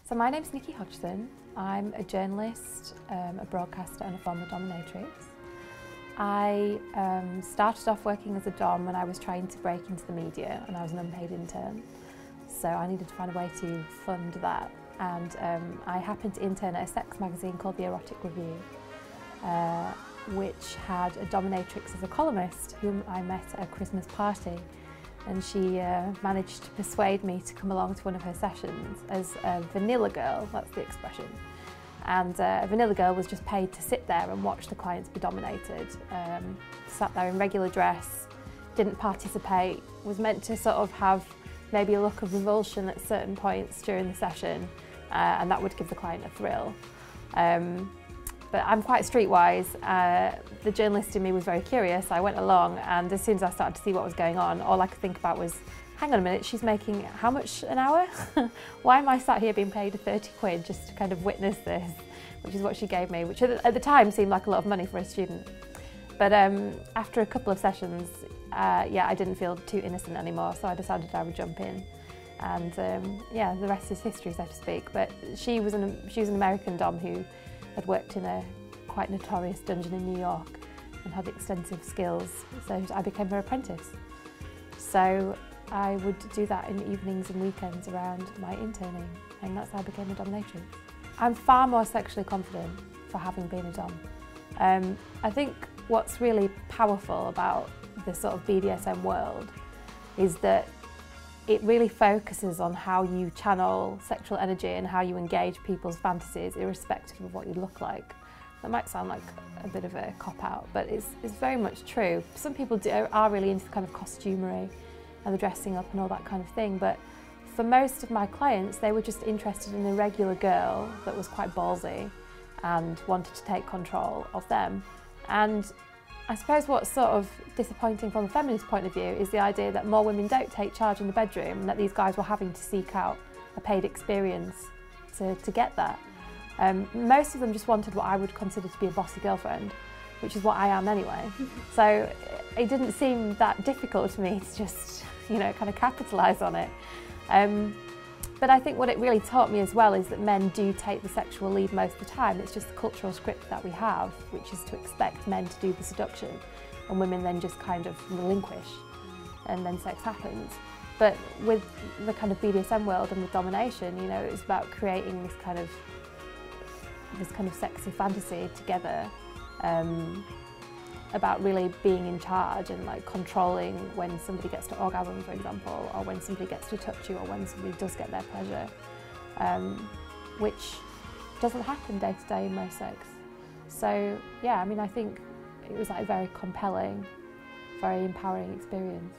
So my name's Nichi Hodgson. I'm a journalist, a broadcaster and a former dominatrix. I started off working as a dom when I was trying to break into the media and I was an unpaid intern. So I needed to find a way to fund that. And I happened to intern at a sex magazine called The Erotic Review, which had a dominatrix as a columnist whom I met at a Christmas party. And she managed to persuade me to come along to one of her sessions as a vanilla girl, that's the expression. And a vanilla girl was just paid to sit there and watch the clients be dominated. Sat there in regular dress, didn't participate, was meant to sort of have maybe a look of revulsion at certain points during the session, and that would give the client a thrill. But I'm quite streetwise. The journalist in me was very curious. I went along, and as soon as I started to see what was going on, all I could think about was, hang on a minute, she's making how much an hour? Why am I sat here being paid 30 quid just to kind of witness this? Which is what she gave me, which at the time seemed like a lot of money for a student. But after a couple of sessions, yeah, I didn't feel too innocent anymore, so I decided I would jump in. And yeah, the rest is history, so to speak. But she was an American dom who had worked in a quite notorious dungeon in New York and had extensive skills, so I became her apprentice. So I would do that in evenings and weekends around my interning, and that's how I became a dominatrix. I'm far more sexually confident for having been a dom. I think what's really powerful about this sort of BDSM world is that it really focuses on how you channel sexual energy and how you engage people's fantasies, irrespective of what you look like. That might sound like a bit of a cop-out, but it's very much true. Some people are really into the kind of costumery and the dressing up and all that kind of thing, but for most of my clients, they were just interested in a regular girl that was quite ballsy and wanted to take control of them. And I suppose what's sort of disappointing from a feminist point of view is the idea that more women don't take charge in the bedroom and that these guys were having to seek out a paid experience to get that. Most of them just wanted what I would consider to be a bossy girlfriend, which is what I am anyway. So it didn't seem that difficult to me to just, you know, kind of capitalise on it. But I think what it really taught me as well is that men do take the sexual lead most of the time. It's just the cultural script that we have, which is to expect men to do the seduction and women then just kind of relinquish and then sex happens. But with the kind of BDSM world and with domination, you know, it's about creating this kind of sexy fantasy together, about really being in charge and like controlling when somebody gets to orgasm, for example, or when somebody gets to touch you, or when somebody does get their pleasure, which doesn't happen day to day in most sex. So yeah, I mean, I think it was like a very compelling, very empowering experience.